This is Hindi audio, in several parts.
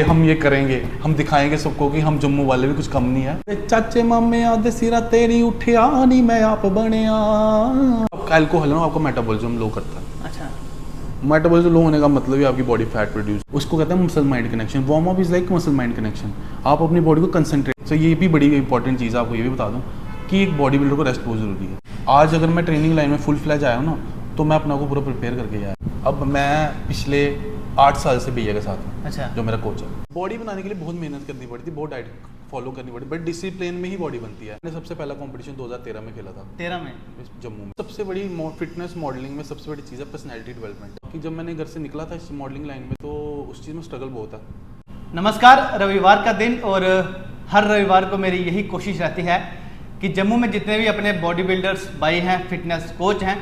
हम ये करेंगे, हम दिखाएंगे सबको कि हम जम्मू वाले भी कुछ कम नहीं है। चाचे मामे आदे सिरा तेरी उठिया नहीं मैं आप बनिया। आपका अल्कोहल ना आपका मेटाबॉलिज्म लो करता है। अच्छा, मेटाबॉलिज्म लो होने का मतलब ही आपकी बॉडी फैट प्रोड्यूस, उसको कहते हैं muscle mind connection. Warm up is like muscle mind connection. आप अपनी बॉडी को कंसंट्रेट, तो ये भी बड़ी इंपॉर्टेंट चीज़ है। आपको ये भी बता दूं कि एक बॉडी बिल्डर को रेस्ट बहुत ज़रूरी है। आज अगर मैं ट्रेनिंग लाइन में फुल फ्लैज आया हूँ ना, तो मैं अपना को पूरा प्रिपेयर करके आया। अब मैं पिछले 8 साल से भैया के साथ हूँ। अच्छा, जो मेरा कोच है। बॉडी बनाने के लिए बहुत मेहनत करनी पड़ती, बहुत डाइट फॉलो करनी पड़ती, बट डिसिप्लिन में ही बॉडी बनती है। मैंने सबसे पहला कंपटीशन 2013 में खेला था। 13 में जम्मू में। सबसे बड़ी फिटनेस मॉडलिंग में सबसे बड़ी चीज़ है पर्सनैलिटी डेवलपमेंट। कि जब मैंने घर से निकला था इस मॉडलिंग लाइन में, तो उस चीज़ में स्ट्रगल बहुत है। नमस्कार, रविवार का दिन और हर रविवार को मेरी यही कोशिश रहती है कि जम्मू में जितने भी अपने बॉडी बिल्डर्स भाई हैं, फिटनेस कोच हैं,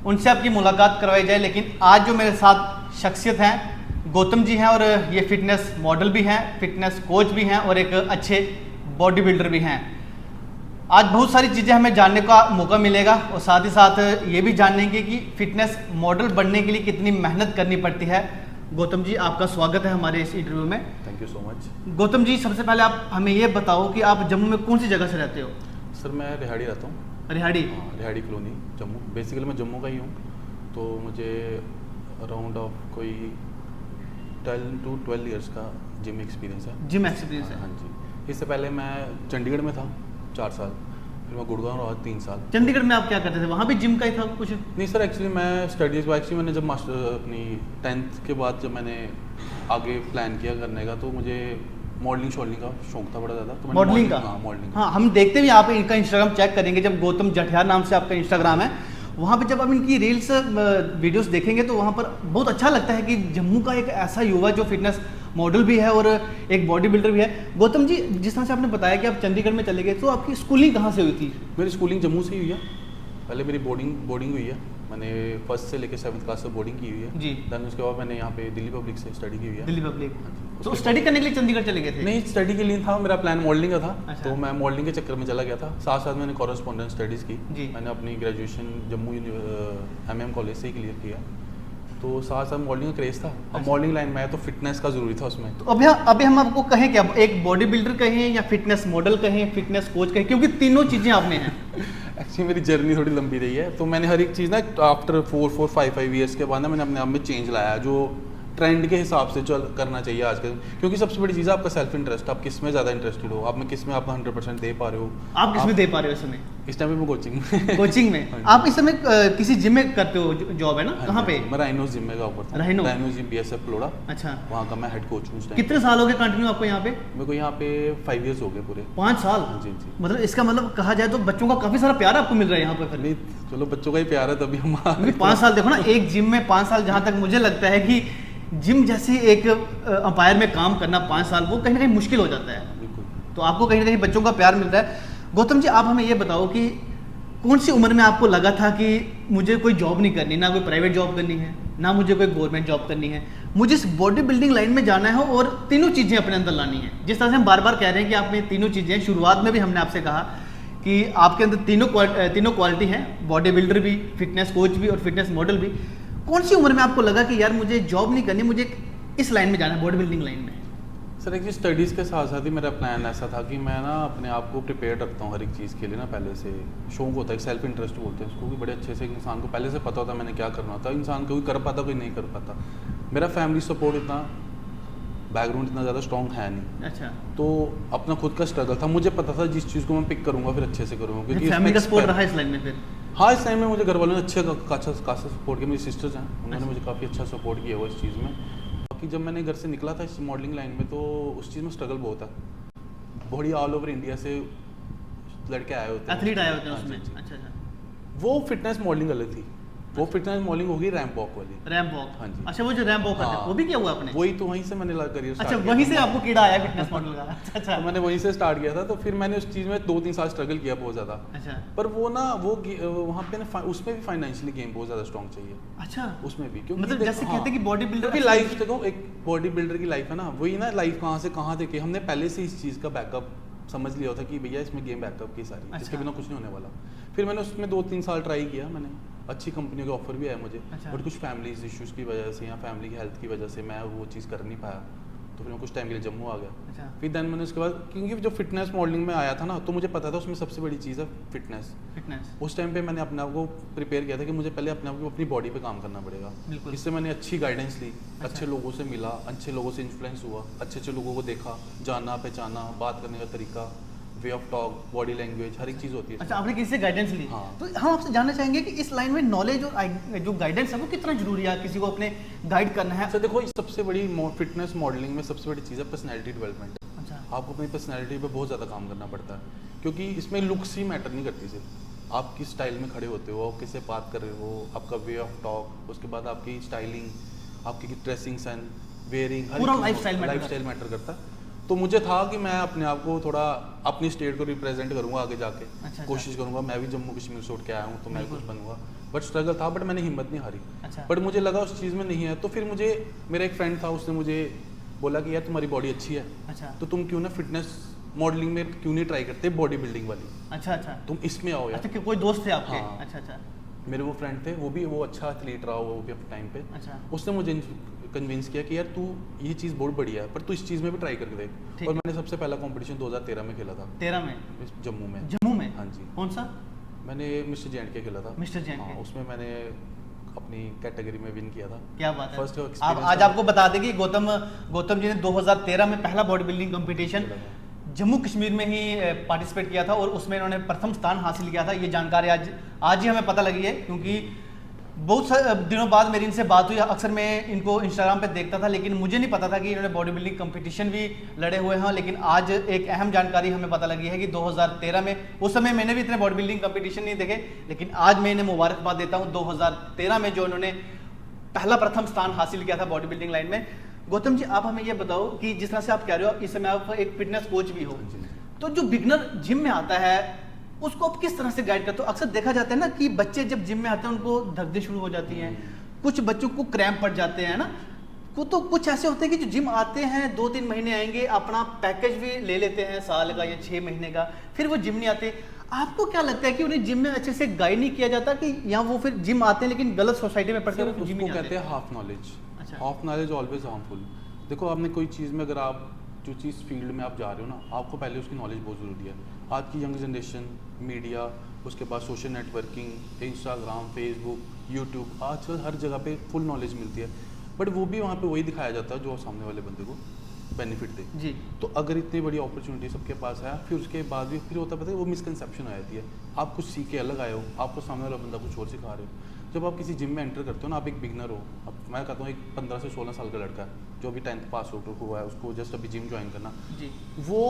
उनसे आपकी मुलाकात करवाई जाए। लेकिन आज जो मेरे साथ शख्सियत हैं, गौतम जी हैं, और ये फिटनेस मॉडल भी हैं, फिटनेस कोच भी हैं और एक अच्छे बॉडी बिल्डर भी हैं। आज बहुत सारी चीज़ें हमें जानने का मौका मिलेगा और साथ ही साथ ये भी जानेंगे कि फिटनेस मॉडल बनने के लिए कितनी मेहनत करनी पड़ती है। गौतम जी, आपका स्वागत है हमारे इस इंटरव्यू में। Thank you so much. Gautam ji, सबसे पहले आप हमें ये बताओ कि आप जम्मू में कौन सी जगह से रहते हो? सर मैं रिहाड़ी रहता हूँ। रिहाड़ी? हाँ, रिहाड़ी कॉलोनी जम्मू। बेसिकली मैं जम्मू का ही हूँ। तो मुझे अराउंड ऑफ कोई 10 to 12 ईयर्स का जिम एक्सपीरियंस है। जिम एक्सपीरियंस है? हाँ जी। इससे पहले मैं चंडीगढ़ में था 4 साल, फिर मैं गुड़गांव रहा 3 साल। चंडीगढ़ में आप क्या करते थे? वहाँ भी जिम का ही था कुछ? नहीं सर, एक्चुअली मैं स्टडीज़ मैंने जब मास्टर अपनी 10th के बाद जब मैंने आगे प्लान किया करने का, तो मुझे मॉडलिंग का शौक था बड़ा ज़्यादा। तो मॉडलिंग का? हाँ, मॉडलिंग। हाँ, हम देखते भी, आप इनका इंस्टाग्राम चेक करेंगे, जब गौतम जठियार नाम से आपका इंस्टाग्राम है, वहाँ पे जब आप इनकी रील्स वीडियोस देखेंगे तो वहाँ पर बहुत अच्छा लगता है कि जम्मू का एक ऐसा युवा जो फिटनेस मॉडल भी है और एक बॉडी बिल्डर भी है। गौतम जी, जिस तरह से आपने बताया कि आप चंडीगढ़ में चले गए, तो आपकी स्कूलिंग कहाँ से हुई थी? मेरी स्कूलिंग जम्मू से ही हुई है। पहले मेरी बोर्डिंग हुई है। मैंने 1st से लेकर 7th क्लास तक बोर्डिंग की हुई है जी। देन उसके बाद मैंने यहाँ पे दिल्ली पब्लिक से स्टडी की हुई है। दिल्ली पब्लिक? तो उसके स्टडी करने के लिए चंडीगढ़ चले गए थे? नहीं, स्टडी के लिए था, मेरा प्लान मॉडलिंग का था। अच्छा। तो मैं मॉडलिंग के चक्कर में चला गया था। साथ साथ मैंने कॉरेस्पॉन्डेंस स्टडीज़ की जी। मैंने अपनी ग्रेजुएशन जम्मू MM कॉलेज से ही क्लियर किया। तो साथ साथ मॉडलिंग का क्रेज़ था। अब अच्छा। मॉडलिंग लाइन में आया तो फिटनेस का ज़रूरी था उसमें। तो अभी हम आपको कहें क्या, एक बॉडी बिल्डर कहें या फिटनेस मॉडल कहें, फिटनेस कोच कहें, क्योंकि तीनों चीज़ें आपने हैं। एक्चुअली मेरी जर्नी थोड़ी लंबी रही है, तो मैंने हर एक चीज़ ना आफ्टर 4-5 ईयर्स के बाद ना मैंने अपने आप में चेंज लाया, जो ट्रेंड के हिसाब से चल करना चाहिए आजकल। क्योंकि सबसे बड़ी चीज़ है आपका सेल्फ इंटरेस्ट। आप किस में ज़्यादा इंटरेस्टेड हो, आप में किस में आप 100% दे पा रहे हो। आप किस में दे पा रहे हो इस समय? इस टाइम पे मैं कोचिंग में कोचिंग में? हाँ जी। आप इस समय किसी जिम में करते हो जॉब, है ना? हाँ कहाँ जी, पे? मैं राइनो जिम में जॉब करता हूँ। Rhino gym BSF प्लोड़ा। अच्छा, वहाँ का मैं हेड कोच हूँ इस टाइम। कितने साल हो गए कंटिन्यू आपको यहाँ पे? मेरे को यहाँ पे 5 ईयर्स हो गए पूरे। 5 साल? जी जी। मतलब इसका मतलब कहा जाए तो बच्चों का काफी सारा प्यार आपको मिल रहा है यहाँ पे फिर। नहीं, चलो बच्चों का ही प्यार है तभी हमारा। 5 साल, देखो ना, एक जिम में 5 साल, जहाँ तक मुझे लगता है कि जिम जैसी एक अंपायर में काम करना 5 साल, वो कहीं ना कहीं मुश्किल हो जाता है। बिल्कुल। तो आपको कहीं ना कहीं बच्चों का प्यार मिल रहा है। गौतम जी, आप हमें ये बताओ कि कौन सी उम्र में आपको लगा था कि मुझे कोई जॉब नहीं करनी, ना कोई प्राइवेट जॉब करनी है, ना मुझे कोई गवर्नमेंट जॉब करनी है, मुझे इस बॉडी बिल्डिंग लाइन में जाना है और तीनों चीज़ें अपने अंदर लानी है? जिस तरह से हम बार बार कह रहे हैं कि आप में तीनों चीज़ें, शुरुआत में भी हमने आपसे कहा कि आपके अंदर तीनों क्वालिटी हैं, बॉडी बिल्डर भी, फिटनेस कोच भी और फिटनेस मॉडल भी। कौन सी उम्र में आपको लगा कि यार मुझे जॉब नहीं करनी, मुझे इस लाइन में जाना है, बॉडी बिल्डिंग लाइन में? सर एक्चुअली स्टडीज़ के साथ साथ ही मेरा प्लान ऐसा था कि मैं ना अपने आप को प्रिपेयर रखता हूँ हर एक चीज़ के लिए ना। पहले से शौक होता है, सेल्फ इंटरेस्ट बोलते हैं उसको, कि बड़े अच्छे से इंसान को पहले से पता होता है मैंने क्या करना होता है। इंसान कोई कर पाता, कोई नहीं कर पाता। मेरा फैमिली सपोर्ट इतना, बैकग्राउंड इतना ज़्यादा स्ट्रॉन्ग है नहीं। अच्छा। तो अपना खुद का स्ट्रगल था। मुझे पता था जिस चीज़ को मैं पिक करूँगा फिर अच्छे से करूँगा, क्योंकि फैमिली का सपोर्ट रहा इस लाइन में फिर? हाँ, इस टाइम में मुझे घर वालों ने खासा सपोर्ट किया। मेरी सिस्टर्स हैं, उन्होंने मुझे काफ़ी अच्छा सपोर्ट किया हुआ इस चीज़ में। बाकी जब मैंने घर से निकला था इस मॉडलिंग लाइन में, तो उस चीज़ में स्ट्रगल बहुत है। बड़ी ऑल ओवर इंडिया से लड़के आए होते हैं, एथलीट आए होते हैं हाँ जी, उसमें? जी। अच्छा अच्छा। वो फिटनेस मॉडलिंग अलग थी। वो फिटनेस मॉडलिंग होगी रैंप वॉक वाली। Ramp walk? हाँ जी। अच्छा, वो जो रैंप वॉक करते हैं, हाँ। वो भी किया हुआ आपने? वही तो, वहीं से मैंने करियर अच्छा, वहीं से आपको कीड़ा आया फिटनेस मॉडल का? अच्छा अच्छा। तो मैंने वहीं से स्टार्ट किया था। तो फिर मैंने उस चीज़ में 2-3 साल स्ट्रगल किया बहुत ज़्यादा। अच्छा। पर वो ना वहाँ पे ना उसमें भी फाइनेंशियली गेम बहुत ज़्यादा स्ट्रॉन्ग चाहिए। अच्छा, उसमें भी क्योंकि मतलब जैसे कहते हैं कि बॉडी बिल्डर की लाइफ, देखो एक बॉडी बिल्डर की लाइफ है ना, वही ना लाइफ कहाँ से कहाँ देखी हमने पहले से इस चीज़ का बैकअप समझ लिया था कि भैया इसमें गेम बैकअप की सारी, इसके बिना कुछ नहीं होने वाला। फिर मैंने उसमें 2-3 साल ट्राई किया मैंने, अच्छी कंपनियों के ऑफर भी आया मुझे। अच्छा। बट कुछ फैमिली इश्यूज़ की वजह से या फैमिली की हेल्थ की वजह से मैं वो चीज़ कर नहीं पाया। तो फिर मैं कुछ टाइम के लिए जम्मू आ गया। अच्छा। फिर देन मैंने उसके बाद, क्योंकि जो फिटनेस मॉडलिंग में आया था ना, तो मुझे पता था उसमें सबसे बड़ी चीज़ है फिटनेस। उस टाइम पे मैंने अपने आप को प्रिपेयर किया था कि मुझे पहले अपने आप को अपनी बॉडी पे काम करना पड़ेगा। बिल्कुल। इससे मैंने अच्छी गाइडेंस ली, अच्छा। अच्छे लोगों से मिला, अच्छे लोगों से इन्फ्लुएंस हुआ, अच्छे अच्छे लोगों को देखा, जाना पहचाना, बात करने का तरीका, way of talk, body language, हर एक चीज़ होती है। अच्छा, आपने किसी से गाइडेंस ली? हाँ। तो हम आपसे जानना चाहेंगे कि इस लाइन में नॉलेज और जो गाइडेंस है वो कितना जरूरी है, किसी को अपने गाइड करना है? सर देखो, सबसे बड़ी फिटनेस मॉडलिंग में सबसे बड़ी चीज़ है पर्सनैलिटी डेवलपमेंट। अच्छा। आपको अपनी पर्सनैलिटी पे बहुत ज़्यादा काम करना पड़ता है, क्योंकि इसमें लुक्स ही मैटर नहीं करती सिर्फ। आप किस स्टाइल में खड़े होते हो, आप किससे बात कर रहे हो, आपका वे ऑफ टॉक, उसके बाद आपकी स्टाइलिंग, आपकी ड्रेसिंग सेंस, वेयरिंग, पूरा लाइफस्टाइल मैटर करता है। तो मुझे था कि मैं अपने आप को थोड़ा अपनी स्टेट को रिप्रेजेंट करूंगा आगे जाके। अच्छा। कोशिश करूंगा, मैं भी जम्मू कश्मीर से उठ के आया हूँ तो मैं कुछ बनूंगा, बट स्ट्रगल था, बट मैंने हिम्मत नहीं हारी। अच्छा। बट मुझे लगा उस चीज़ में नहीं है, तो फिर मुझे मेरा एक फ्रेंड था, उसने मुझे बोला कि यार तुम्हारी बॉडी अच्छी है, अच्छा। तो तुम क्यों ना फिटनेस मॉडलिंग में क्यों नहीं ट्राई करते बॉडी बिल्डिंग वाली। अच्छा अच्छा। तुम इसमें आओ यार। अच्छा, कि कोई दोस्त थे आपके? हाँ। अच्छा अच्छा। मेरे वो फ्रेंड थे, वो अच्छा एथलीट रहा, वो भी अपने टाइम पे। अच्छा। उसने मुझे कन्विंस किया कि यार तू ये चीज़ बहुत बढ़िया है, पर तू इस चीज़ में भी ट्राई करके देख। और मैंने सबसे पहला कंपटीशन 2013 में खेला था। 13 में? जम्मू में। जम्मू में? हाँ जी। कौन सा? मैंने मिस्टर जे&के खेला था। मिस्टर जे&के? हाँ, उसमें मैंने अपनी कैटेगरी में विन किया था। क्या बात है। फर्स्ट आप आज आपको बता दें कि गौतम जी ने 2013 में पहला body building competition Jammu Kashmir में ही पार्टिसिपेट किया था और उसमें इन्होंने प्रथम स्थान हासिल किया था। ये जानकारी आज ही हमें पता लगी है, क्योंकि बहुत दिनों बाद मेरी इनसे बात हुई। अक्सर मैं इनको इंस्टाग्राम पे देखता था, लेकिन मुझे नहीं पता था कि इन्होंने बॉडी बिल्डिंग कंपटीशन भी लड़े हुए हैं। लेकिन आज एक अहम जानकारी हमें पता लगी है कि 2013 में, उस समय मैंने भी इतने बॉडी बिल्डिंग कंपटीशन नहीं देखे, लेकिन आज मैं इन्हें मुबारकबाद देता हूँ 2013 में जो इन्होंने पहला प्रथम स्थान हासिल किया था बॉडी बिल्डिंग लाइन में। गौतम जी, आप हमें ये बताओ कि जिस तरह से आप कह रहे हो इस समय आप एक फिटनेस कोच भी हो, तो जो बिगनर जिम में आता है उसको आप किस तरह से गाइड करते हो? अक्सर देखा जाता है ना कि बच्चे जब जिम में आते हैं उनको धकधक शुरू हो जाती हैं, कुछ बच्चों को क्रैम्प पड़ जाते हैं ना, तो कुछ ऐसे होते हैं कि जो जिम आते हैं 2-3 महीने आएंगे, अपना पैकेज भी ले लेते हैं साल का या 6 महीने का, फिर वो जिम नहीं आते। आपको क्या लगता है कि उन्हें जिम में अच्छे से गाइड नहीं किया जाता कि या वो फिर जिम आते हैं लेकिन गलत सोसाइटी में पढ़ते हैं, उसको कहते हैं half knowledge. Half knowledge always harmful. देखो, आपने कोई चीज़ में अगर आप जो चीज़ फील्ड में आप जा रहे हो ना, आपको पहले उसकी नॉलेज बहुत ज़रूरी है। आज की यंग जनरेशन, मीडिया, उसके बाद social networking, Instagram, Facebook, YouTube, आजकल हर जगह पे फुल नॉलेज मिलती है, बट वो भी वहाँ पे वही दिखाया जाता है जो सामने वाले बंदे को बेनिफिट दे जी। तो अगर इतनी बड़ी अपॉर्चुनिटी सबके पास है, फिर उसके बाद भी फिर होता पता है वो मिसकंसेप्शन आ जाती है। आप कुछ सीख के अलग आए हो, आपको सामने वाला बंदा कुछ और सिखा रहे हो। जब आप किसी जिम में एंटर करते हो ना, आप एक बिगनर हो। अब मैं कहता हूँ एक 15 से 16 साल का लड़का है जो अभी 10th पास आउट हुआ है, उसको जस्ट अभी जिम ज्वाइन करना जी, वो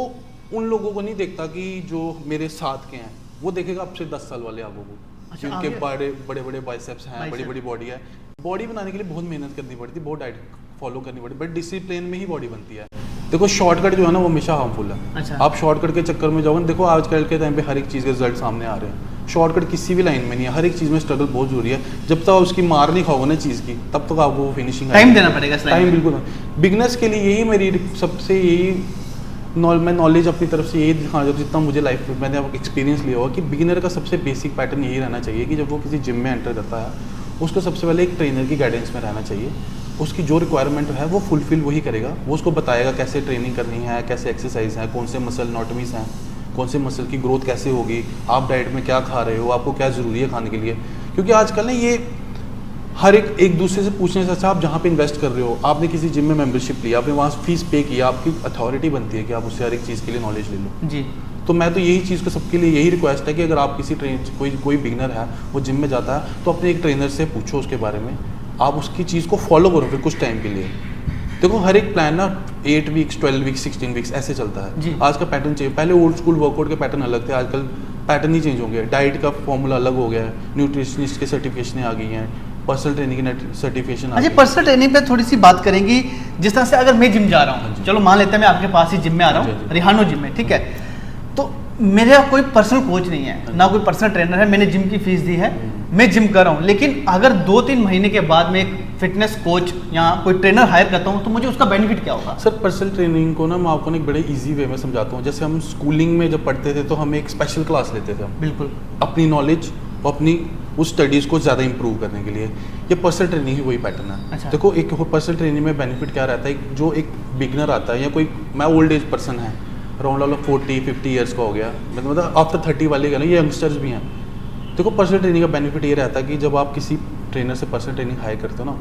उन लोगों को नहीं देखता कि जो मेरे साथ के हैं, वो देखेगा अब से 10 साल वाले आगों को। अच्छा, उनके बड़े बड़े बाइसेप्स हैं, बड़ी बड़ी बॉडी है। बॉडी बनाने के लिए बहुत मेहनत करनी पड़ती है, बहुत डाइट फॉलो करनी पड़ती है, बट डिसिप्लिन में ही बॉडी बनती है। देखो, शॉर्टकट जो है ना वो हमेशा हार्मफुल है। अच्छा। आप शॉर्टकट के चक्कर में जाओगे, देखो आजकल के टाइम पे हर एक चीज़ के रिजल्ट सामने आ रहे हैं। शॉर्टकट किसी भी लाइन में नहीं है, हर एक चीज़ में स्ट्रगल बहुत जरूरी है। जब तक आप उसकी मार नहीं खाओगे ना चीज़ की, तब तक आपको फिनिशिंग टाइम देना पड़ेगा। टाइम बिल्कुल। बिगनर्स के लिए यही मेरी सबसे मैं नॉलेज अपनी तरफ से यही दिखाना चाहता हूँ, जितना मुझे लाइफ में मैंने एक्सपीरियंस लिया हुआ कि बिगिनर का सबसे बेसिक पैटर्न यही रहना चाहिए कि जब वो किसी जिम में एंटर करता है, उसको सबसे पहले एक ट्रेनर की गाइडेंस में रहना चाहिए। उसकी जो रिक्वायरमेंट है वो फुलफिल वही करेगा। वो उसको बताएगा कैसे ट्रेनिंग करनी है, कैसे एक्सरसाइज है, कौन से मसल एनाटॉमीज हैं, कौन से मसल की ग्रोथ कैसे होगी, आप डाइट में क्या खा रहे हो, आपको क्या ज़रूरी है खाने के लिए। क्योंकि आजकल ना ये हर एक दूसरे से पूछने से अच्छा, आप जहाँ पे इन्वेस्ट कर रहे हो, आपने किसी जिम में मेंबरशिप लिया, आपने वहाँ फीस पे किया, आपकी अथॉरिटी बनती है कि आप उससे हर एक चीज़ के लिए नॉलेज ले लो जी। तो मैं तो यही चीज़ को सबके लिए यही रिक्वेस्ट है कि अगर आप किसी कोई बिगनर है वो जिम में जाता है, तो अपने एक ट्रेनर से पूछो उसके बारे में, आप उसकी चीज़ को फॉलो करो फिर कुछ टाइम के लिए। देखो, हर एक प्लान ना 8 वीक्स, 12 वीक्स, 16 वीक्स ऐसे चलता है। आज का पैटर्न चेंज, पहले ओल्ड स्कूल वर्कआउट के पैटर्न अलग थे, आजकल पैटर्न ही चेंज हो गया। डाइट का फॉर्मूला अलग हो गया है, न्यूट्रिशनिस्ट की सर्टिफिकेशनें आ गई हैं, पर्सनल ट्रेनिंग की सर्टिफिकेशन आ गई। अच्छा, पर्सनल ट्रेनिंग पे थोड़ी सी बात करेंगे। जिस तरह से अगर मैं जिम जा रहा हूँ, चलो मान लेते हैं मैं आपके पास ही जिम में आ रहा हूँ, रिहानो जिम में, ठीक है, तो मेरा कोई पर्सनल कोच नहीं है, ना कोई पर्सनल ट्रेनर है, मैंने जिम की फीस दी है, मैं जिम कर रहा हूँ, लेकिन अगर 2-3 महीने के बाद मैं एक फिटनेस कोच या कोई ट्रेनर हायर करता हूँ, तो मुझे उसका बेनिफिट क्या होगा? सर, पर्सनल ट्रेनिंग को ना मैं आपको एक बड़े इजी वे में समझाता हूँ। जैसे हम स्कूलिंग में जब पढ़ते थे तो हम एक स्पेशल क्लास लेते थे, बिल्कुल, अपनी नॉलेज और अपनी उस स्टडीज़ को ज़्यादा इंप्रूव करने के लिए। ये पर्सनल ट्रेनिंग ही वही पैटर्न है। अच्छा। देखो एक पर्सनल ट्रेनिंग में बेनिफिट क्या रहता है, जो एक बिगनर आता है या कोई मैं ओल्ड एज पर्सन है अराउंड 40-50 ईयर्स का हो गया, मतलब आफ्टर 30 वाले का ना, ये यंगस्टर्स भी हैं। देखो पर्सनल ट्रेनिंग का बेनिफिट ये रहता है कि जब आप किसी ट्रेनर से पर्सनल ट्रेनिंग हायर करते हो ना,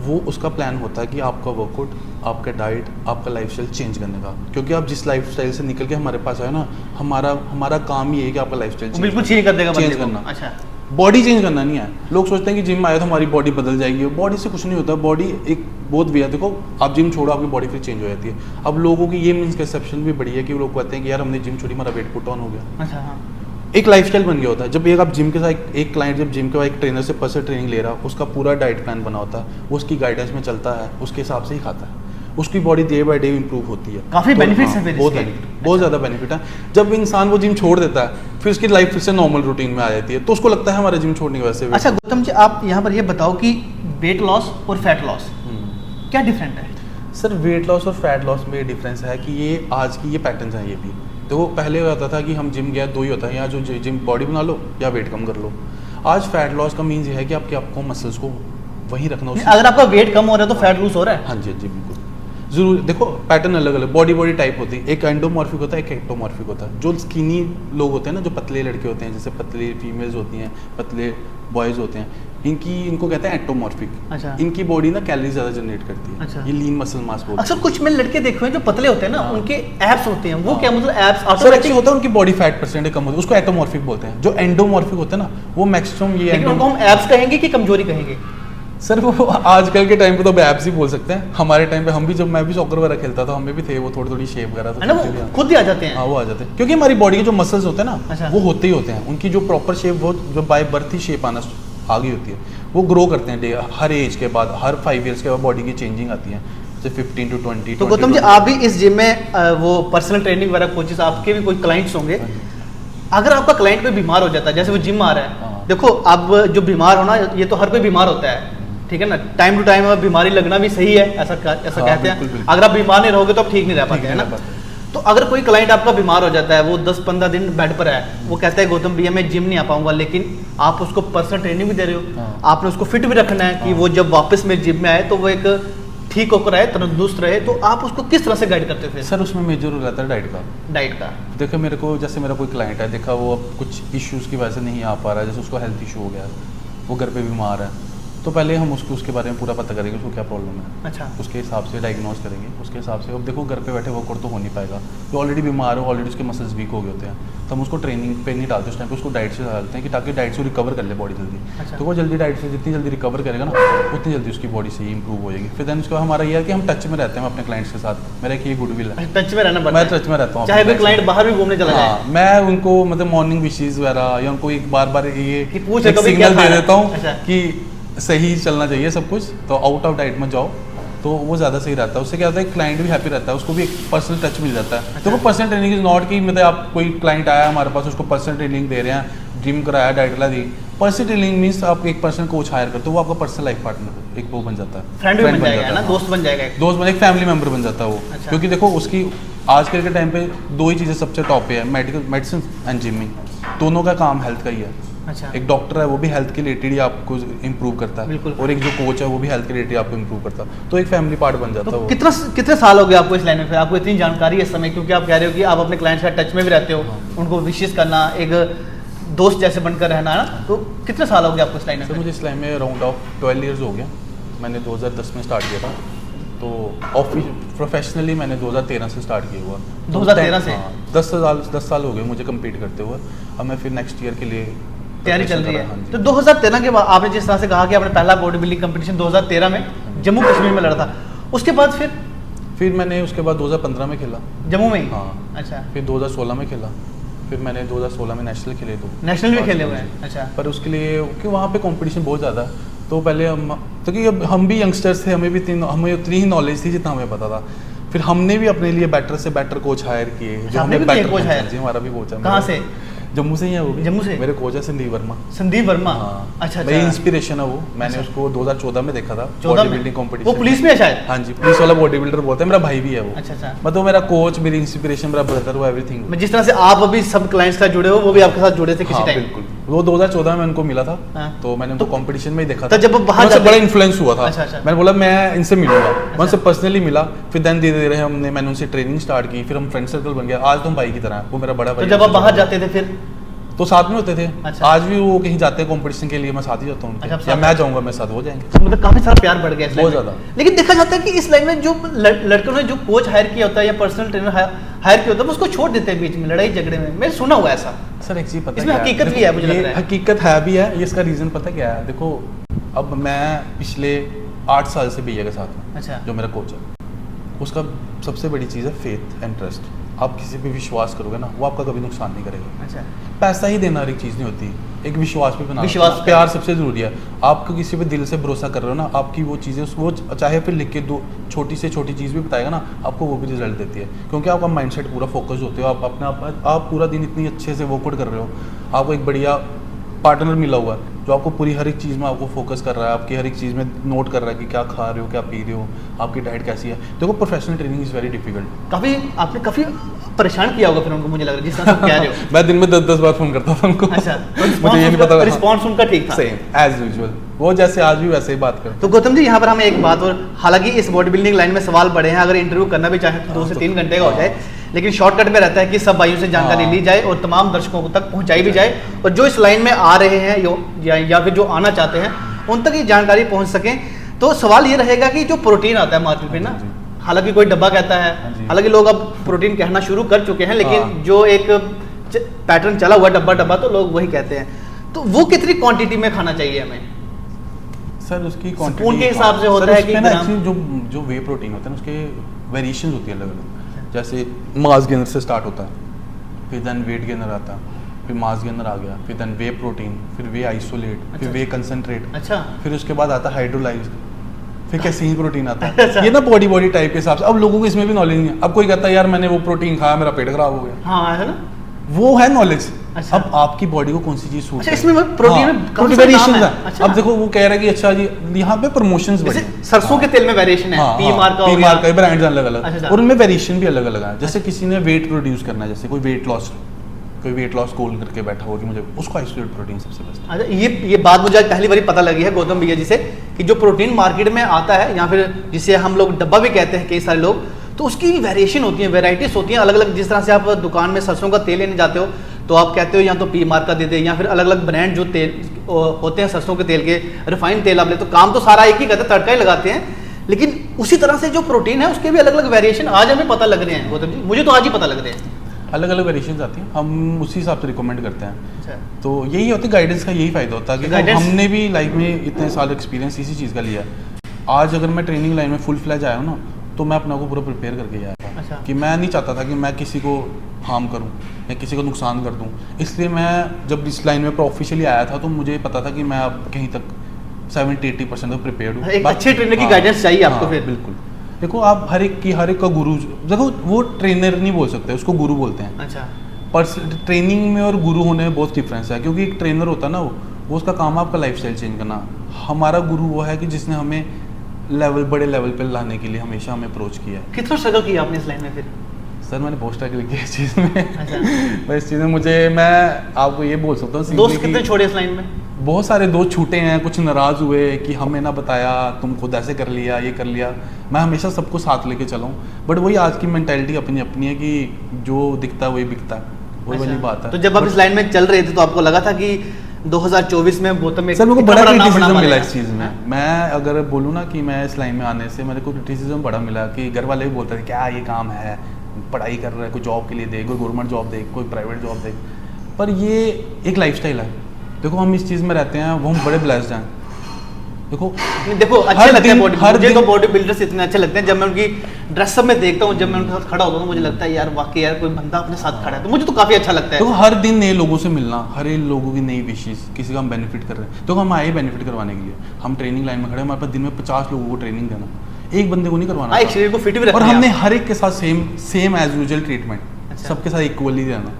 वो उसका प्लान होता है कि आपका वर्कआउट, आपका डाइट, आपका लाइफस्टाइल चेंज करने का। क्योंकि आप जिस लाइफस्टाइल से निकल के हमारे पास आए ना, हमारा काम ही है कि आपका लाइफस्टाइल बिल्कुल चेंज कर देगा चेंज बंदे को। करना। अच्छा, बॉडी चेंज करना नहीं है। लोग सोचते हैं कि जिम आया तो हमारी बॉडी बदल जाएगी, बॉडी से कुछ नहीं होता। बॉडी एक बहुत वे है। देखो आप जिम छोड़ो, आपकी बॉडी फिर चेंज हो जाती है। अब लोगों की ये मिसकंसेप्शन भी बड़ी है कि लोग कहते हैं कि यार हमने जिम छोड़ी, हमारा वेट पुट ऑन हो गया। अच्छा, हाँ, एक लाइफस्टाइल बन गया होता है। जब आप जिम के साथ एक क्लाइंट जब जिम के बाद एक ट्रेनर से पर्सनल ट्रेनिंग ले रहा, उसका पूरा डाइट प्लान बना होता है, वो उसकी गाइडेंस में चलता है, उसके हिसाब से ही खाता है, उसकी body day by day improve होती है। काफी तो benefits हाँ, हैं फिर बहुत इसके। बेनिफिट, बहुत ज़्यादा बेनिफिट है। जब इंसान वो जिम छोड़ देता है, फिर उसकी लाइफ फिर से नॉर्मल रूटीन में आ जाती है, तो उसको लगता है हमारा जिम छोड़ने की वजह से। अच्छा गौतम जी, आप यहाँ पर ये बताओ कि वेट लॉस और फैट लॉस क्या डिफरेंट है? सर वेट लॉस और फैट लॉस में ये डिफरेंस है कि ये आज की ये पैटर्न्स हैं। ये भी देखो पहले होता था कि हम जिम गया, दो ही होता है, या जो जिम बॉडी बना लो या वेट कम कर लो। आज फैट लॉस का मीन्स ये है कि आपको मसल्स को वहीं रखना। अगर आपका वेट कम हो रहा है तो फैट लूज हो रहा है? हाँ जी, हाँ जी, बिल्कुल जरूर। देखो पैटर्न अलग अलग बॉडी टाइप होती है। एक एंडोमॉर्फिक होता है, एक एक्टोमॉर्फिक होता है। जो स्किनी लोग होते हैं ना, जो पतले लड़के होते हैं, जैसे पतले फीमेल्स होती हैं, पतले बॉयज़ होते हैं, इनको कहते हैं एक्टोमॉर्फिक। अच्छा। इनकी बॉडी ना कैलोरी ज़्यादा जनरेट करती है। अच्छा। ये लीन मसल मास बोलते हैं। अक्सर कुछ मैंने लड़के देखे हुए हैं जो पतले होते हैं ना, हाँ। उनके एब्स होते हैं, वो हाँ। क्या मतलब एब्स सर ऑटोमेटिक एक्चुअली होता है उनकी बॉडी फैट परसेंटेज कम होती है, उसको एटोमॉर्फिक बोलते हैं। जो एंडोमॉर्फिक होते हैं ना, वो मैक्सिमम ये लेकिन उनको हम एब्स कहेंगे कि कमजोरी कहेंगे? सर वो आजकल के टाइम पे तो एब्स ही बोल सकते हैं। हमारे टाइम पे हम भी, जब मैं भी सॉकर वगैरह खेलता था, हमें भी थे वो थोड़ी शेप वगैरह है ना, वो खुद ही आ जाते हैं। हाँ वो आ जाते हैं, क्योंकि हमारी बॉडी के जो मसल्स होते हैं ना, अच्छा। वो होते ही होते हैं। उनकी जो प्रॉपर शेप, वो जो बाय बर्थ ही शेप आना आ गई होती है, वो ग्रो करते हैं हर एज के बाद, हर 5 ईयर्स के बाद बॉडी की चेंजिंग आती है, जैसे 15 to 20। तो गौतम जी, आप भी इस जिम में वो पर्सनल ट्रेनिंग वगैरह कोचेस, आपके भी कोई क्लाइंट्स होंगे। अगर आपका क्लाइंट कोई बीमार हो जाता है, जैसे वो जिम आ रहा है, हाँ। देखो अब जो बीमार होना, ये तो हर कोई बीमार होता है, ठीक है ना, टाइम टू टाइम बीमारी लगना भी सही है, ऐसा कहते बिल्कुल, हैं। बिल्कुल। अगर आप बीमार नहीं रहोगे तो आप ठीक नहीं रह पाते, है ना। तो अगर कोई क्लाइंट आपका बीमार हो जाता है, वो 10-15 दिन बेड पर है, वो कहता है गौतम भैया मैं जिम नहीं आ पाऊंगा, लेकिन आप उसको पर्सनल ट्रेनिंग भी दे रहे हो, हाँ। आपने उसको फिट भी रखना है कि हाँ। वो जब वापस में जिम में आए तो वो एक ठीक होकर रहे, तंदुरुस्त रहे, तो आप उसको किस तरह से गाइड करते हो फिर? सर उसमें मेजर हो रहता है डाइट का। डाइट का देखो मेरे को, जैसे मेरा कोई क्लाइंट है, देखा वो अब कुछ इश्यूज़ की वजह से नहीं आ पा रहा है, जैसे उसको हेल्थ इशू हो गया, वो घर पे बीमार है, तो पहले हम उसके बारे में पूरा पता करेंगे उसको क्या प्रॉब्लम है। अच्छा। उसके हिसाब से डायग्नोज करेंगे, उसके हिसाब से। अब देखो घर पे बैठे वर्कआउट तो हो नहीं पाएगा, जो ऑलरेडी बीमार है, ऑलरेडी उसके मसल्स वीक हो गए होते हैं, तो हम उसको ट्रेनिंग पे नहीं डालते उस टाइम पे, उसको डाइट से डालते हैं कि ताकि डाइट से रिकवर कर ले बॉडी जल्दी। अच्छा। तो वो जल्दी डाइट से जितनी जल्दी रिकवर करेगा ना, उतनी जल्दी उसकी बॉडी से ही इंप्रूव हो जाएगी। फिर देन उसके बाद हमारा ये है कि हम टच में रहते हैं अपने क्लाइंट्स के साथ। मेरा एक ये गुडविल है, टच में रहना पड़ता मैं है, टच में रहता हूँ चाहे अपने कोई clients क्लाइंट बाहर भी घूमने चला से। जाए। हाँ, मैं उनको मतलब मॉर्निंग विशेज वगैरह, या उनको एक बार ये कि पूछ एक कभी क्या सिग्नल दे खाना है। देता हूँ अच्छा। कि सही चलना चाहिए सब कुछ, तो आउट ऑफ डाइट में जाओ, तो वो ज़्यादा सही रहता है। उससे क्या होता है, क्लाइंट भी हैप्पी रहता है, उसको भी एक पर्सनल टच मिल जाता है। तो वो पर्सनल ट्रेनिंग इज नॉट कि मतलब आप कोई क्लाइंट आया हमारे पास, उसको पर्सनल ट्रेनिंग दे रहे हैं, जिम कराया, डाइट ला दी। पर्सनल ट्रेनिंग मीन्स आप एक पर्सनल कोच हायर करते हो, वो आपका पर्सनल लाइफ पार्टनर एक वो बन जाता है, फ्रेंड भी बन जाएगा, जाता है ना, हाँ। दोस्त बन जाएगा एक। दोस्त बन, एक फैमिली मेंबर बन जाता है वो। अच्छा। क्योंकि देखो उसकी आजकल के टाइम पे दो ही चीज़ें सबसे टॉप पे है, मेडिसिन एंड जिमिंग। दोनों का काम हेल्थ का ही है। अच्छा। एक डॉक्टर है वो भी हेल्थ के रिलेटेड ही आपको इम्प्रूव करता है, बिल्कुल। और एक जो कोच है वो भी हेल्थ के रिलेटेड आपको इम्प्रूव करता है, तो एक फैमिली पार्ट बन जाता है तो वो। कितने साल हो गए आपको इस लाइन में, फिर आपको इतनी जानकारी है इस समय, क्योंकि आप कह रहे हो कि आप अपने क्लाइंट्स के टच में भी रहते हो, उनको विशेष करना, एक दोस्त जैसे बनकर रहना, है ना। तो कितने साल हो गए आपको इस लाइन सर में? मुझे इस लाइन में अराउंड ऑफ 12 ईयर्स हो गया। मैंने 2010 में स्टार्ट किया था, तो प्रोफेशनली मैंने 2013 से स्टार्ट किया हुआ। 2013 से? हाँ, 10 साल हो गए मुझे कंप्लीट करते हुए। अब मैं फिर नेक्स्ट ईयर के लिए तैयारी चल रही हाँ है। जी। तो 2013 के बाद आपने जिस तरह से कहा कि आपने पहला बॉडी बिल्डिंग कंपटीशन 2013 में जम्मू कश्मीर में लड़ा था, उसके बाद फिर मैंने उसके बाद 2015 में खेला, जम्मू में ही? हाँ। अच्छा। फिर 2016 में खेला, फिर मैंने 2016 में नेशनल खेले दो। नेशनल भी खेले हुए हैं? अच्छा। पर उसके लिए क्योंकि वहाँ पे कंपटीशन बहुत ज़्यादा है, तो पहले हम, तो कि अब हम भी यंगस्टर्स थे, हमें उतनी ही नॉलेज थी जितना हमें पता था। फिर हमने भी अपने लिए बेटर से बेटर कोच हायर किए, जो आपने हमें भी बेटर कोच हायर? जी हमारा भी कोच है। कहाँ से? जम्मू से ही है वो भी। जम्मू से? मेरे कोच है संदीप वर्मा। संदीप वर्मा? हाँ, अच्छा। मेरी इंस्पिरेशन है वो। मैंने अच्छा। उसको 2014 में देखा था 14 बॉडी में? Building competition. वो पुलिस में है शायद? हाँ जी, पुलिस वाला बॉडी बिल्डर बोलते हैं, मेरा भाई भी है वो। अच्छा अच्छा। मतलब मेरा कोच, मेरी इंस्पिरेशन, मेरा ब्रदर, वो एवरीथिंग। मैं जिस तरह से आप अभी सब क्लाइंट्स का जुड़े हो, वो भी आपके साथ जुड़े थे किसी हाँ टाइम? बिल्कुल। वो 2014 में उनको मिला था। हाँ। तो मैंने उनको कंपटीशन में ही देखा तो था। जब वो बाहर मैं उनसे जाते- बड़ा इन्फ्लुएंस हुआ था। अच्छा, अच्छा। मैंने बोला मैं इनसे मिलूंगा, मैं उनसे पर्सनली मिला। फिर देन धीरे धीरे मैंने उनसे ट्रेनिंग स्टार्ट की, फिर हम फ्रेंड सर्कल बन गया। आज तो हम भाई की तरह हैं। वो मेरा बड़ा तो भाई जब है, आप बाहर जाते थे फिर तो साथ में होते थे। अच्छा। आज भी वो कहीं जाते हैं कंपटीशन के लिए, मैं साथ ही जाता हूँ अच्छा, आप उनके, या साथ मैं जाऊंगा मैं साथ, हो जाएंगे। तो मतलब काफी सारा प्यार बढ़ गया इस बहुत लाइन में। ज्यादा। लेकिन देखा जाता है कि इस लाइन में जो लड़कों ने जो कोच हायर किया होता है या पर्सनल ट्रेनर हायर किया होता है वो उसको छोड़ देते हैं बीच में लड़ाई झगड़े में। मैंने सुना हुआ है ऐसा। सर एक चीज पता इसमें क्या हकीकत भी देखो, है, मुझे लग ये रहा है। हकीकत है भी है। ये इसका रीजन पता क्या है? देखो अब मैं पिछले 8 साल से भैया के साथ हूँ, अच्छा। जो मेरा कोच है। उसका सबसे बड़ी चीज़ है फेथ एंड ट्रस्ट। आप किसी पे विश्वास करोगे ना, वो आपका कभी नुकसान नहीं करेगा। अच्छा। पैसा ही देना हर एक चीज़ नहीं होती, एक विश्वास भी बनाना, विश्वास प्यार सबसे ज़रूरी है। आपको किसी पे दिल से भरोसा कर रहे हो ना, आपकी वो चीज़ें, वो चाहे फिर लिख के दो छोटी से छोटी चीज़ भी बताएगा ना, आपको वो भी रिजल्ट देती है। क्योंकि आपका माइंडसेट पूरा फोकस होते हो, आप अपने आप पूरा दिन इतनी अच्छे से वर्कआउट कर रहे हो। आपको एक बढ़िया पार्टनर मिला हुआ है जो आपको पूरी हर एक चीज़ में आपको फोकस कर रहा है, आपकी हर एक चीज़ में नोट कर रहा है कि क्या खा रहे हो, क्या पी रहे हो, आपकी डाइट कैसी है। देखो professional training is very difficult. काफी आपने काफी परेशान किया होगा फिर उनको, मुझे लग रहा है जिस तरह से आप कह रहे हो। मैं दिन में 10-10 बार फोन करता था उनको। अच्छा। मुझे ये नहीं पता। रिस्पॉन्स उनका ठीक था। सेम एज यूजुअल, वो जैसे आज भी वैसे ही बात करते। तो गौतम जी यहाँ पर हमें एक बात, और हालांकि इस बॉडी बिल्डिंग लाइन में सवाल पड़े हैं, अगर इंटरव्यू करना भी चाहे तो 2 से 3 घंटे का हो जाए, लेकिन शॉर्टकट में रहता है कि सब भाइयों से जानकारी ली जाए और तमाम दर्शकों तक पहुंचाई भी जाए, और जो इस लाइन में आ रहे हैं या फिर जो आना चाहते हैं उन तक ये जानकारी पहुंच सके। तो सवाल ये रहेगा कि जो प्रोटीन आता है मार्केट में ना, हालांकि कोई डब्बा कहता है, हालांकि लोग अब प्रोटीन कहना शुरू कर चुके हैं, लेकिन जो एक पैटर्न चला हुआ डब्बा डब्बा तो लोग वही कहते हैं। तो वो कितनी क्वांटिटी में खाना चाहिए हमें? सर उसकी स्पून के हिसाब से होता है कि ना ग्राम? एक्चुअली जो वे प्रोटीन होता है ना, उसके वेरिएशंस होती है अलग अलग। जैसे मास गेनर से स्टार्ट होता है, फिर देन वेट गेनर आता है, फिर मास गेनर आ गया, फिर देन वे प्रोटीन, फिर वे आइसोलेट, फिर वे कंसंट्रेट, अच्छा। फिर उसके बाद आता है हाइड्रोलाइज्ड, फिर कैसीन प्रोटीन आता अच्छा। है। ये ना बॉडी टाइप के हिसाब से। अब लोगों को इसमें भी नॉलेज नहीं है। अब कोई कहता है यार मैंने वो प्रोटीन खाया मेरा पेट खराब हो गया, हाँ है ना, वो है नॉलेज। अच्छा। अब आपकी बॉडी को कौन सी चीज सूट अच्छा, इसमें प्रोटीन में काफी प्रोटीन सारे वेरिएशन नाम है। है। अच्छा। अब देखो वो कह रहा है कि अच्छा जी यहाँ पे प्रमोशंस जैसे बड़ी सरसों के तेल में वेरिएशन है, पी मार्क का हो पी गया। मार्क का ब्रांड्स अलग अलग, अच्छा। और उनमें वेरिएशन भी अलग अलग है। जैसे किसी ने वेट प्रोड्यूस करना है, जैसे कोई वेट लॉस गोल करके बैठा हो कि मुझे, उसको आइसोलेट प्रोटीन सबसे बेस्ट। अच्छा, ये बात मुझे आज पहली बारी पता लगी है गौतम भैया जी से, कि जो प्रोटीन मार्केट में आता है या फिर जिसे हम लोग डब्बा भी कहते हैं कई सारे लोग, तो उसकी वेरिएशन होती है, वेराइटीज होती हैं अलग अलग। जिस तरह से आप दुकान में सरसों का तेल लेने जाते हो तो आप कहते हो या तो पी मार्क का दे दे, या फिर अलग अलग ब्रांड जो तेल होते हैं सरसों के तेल के, रिफाइंड तेल आप ले, तो काम तो सारा एक ही करते हैं, तड़का ही लगाते हैं। लेकिन उसी तरह से जो प्रोटीन है उसके भी अलग अलग वेरिएशन आज हमें पता लग रहे हैं गौतम जी, मुझे तो आज ही पता लग रहे हैं। अलग अलग वेरिएशंस आती हैं, हम उसी हिसाब से रिकमेंड करते हैं। अच्छा। तो यही होती है गाइडेंस का, यही फायदा होता है कि Guidance- हमने भी लाइफ में इतने साल एक्सपीरियंस इसी चीज़ का लिया है। आज अगर मैं ट्रेनिंग लाइन में फुल फ्लैज आया हूँ ना, तो मैं अपने आप को पूरा प्रिपेयर करके आया था। अच्छा। कि मैं नहीं चाहता था कि मैं किसी को हार्म करूँ या किसी को नुकसान कर दूँ। इसलिए मैं जब इस लाइन में ऑफिशियली आया था तो मुझे पता था कि मैं अब कहीं तक 70-80% तक प्रिपेयर हूँ। एक अच्छे ट्रेनर की guidance चाहिए आपको फिर। बिल्कुल। देखो आप हर एक का गुरु, देखो वो ट्रेनर नहीं बोल सकते, उसको गुरु बोलते हैं। अच्छा। पर ट्रेनिंग में और गुरु होने में बहुत डिफरेंस है। क्योंकि एक ट्रेनर होता है ना, वो उसका काम है आपका लाइफस्टाइल चेंज करना। हमारा गुरु वो है कि जिसने हमें बड़े लेवल पे लाने के लिए हमेशा हमें अप्रोच किया है। कितना स्ट्रगल किया आपने इस लाइन में फिर? सर मैंने बहुत स्ट्रगल किया इस चीज़ में। अच्छा। मैं इस चीज़ में मैं आपको ये बोल सकता हूँ दोस्त कितने छोड़े इस लाइन में? बहुत सारे दोस्त छूटे हैं, कुछ नाराज़ हुए कि हमें ना बताया, तुम खुद ऐसे कर लिया, ये कर लिया। मैं हमेशा सबको साथ लेके चला हूँ, बट वही आज की मेंटालिटी अपनी अपनी है कि जो दिखता है वही बिकता है, वही वाली बात है। तो जब आप इस लाइन में चल रहे थे तो आपको लगा था कि 2024 में गौतम में सर मेरे को इतना बड़ा नाम क्रिटिसिज्म बना मिला पाएगा? इस चीज़ में। मैं अगर बोलूँ ना कि मैं इस लाइन में आने से मेरे को क्रिटिसिज्म बड़ा मिला कि घर वाले भी बोलते थे क्या ये काम है, पढ़ाई कर रहा है, कोई जॉब के लिए देख, कोई गवर्नमेंट जॉब देख, कोई प्राइवेट जॉब देख। पर ये एक लाइफस्टाइल है। देखो हम इस चीज़ में रहते हैं, वो हम बड़े ब्लेस्ड हैं। देखो अच्छे लगते हैं बॉडी, मुझे तो दिन- बॉडी बिल्डर्स इतने अच्छे लगते हैं। जब मैं उनकी ड्रेसअप में देखता हूँ, जब मैं उनके साथ खड़ा होता हूँ तो मुझे लगता है यार वाकई यार कोई बंदा अपने साथ खड़ा है, तो मुझे तो काफी अच्छा लगता देखो है। हर दिन नए लोगों से मिलना, हर एक लोगों की नई विशेष, किसी का हम बेनिफिट कर रहे हैं। तो हम आए बेनिफिट करवाने के लिए, हम ट्रेनिंग लाइन में खड़े, हमारे पास दिन में 50 लोगों को ट्रेनिंग देना, एक बंदे को नहीं करवाना। एक शरीर को फिट भी और रखना है हमने आप। हर एक के साथ सेम एज यूजुअल ट्रीटमेंट, अच्छा। सबके साथ इक्वली देना।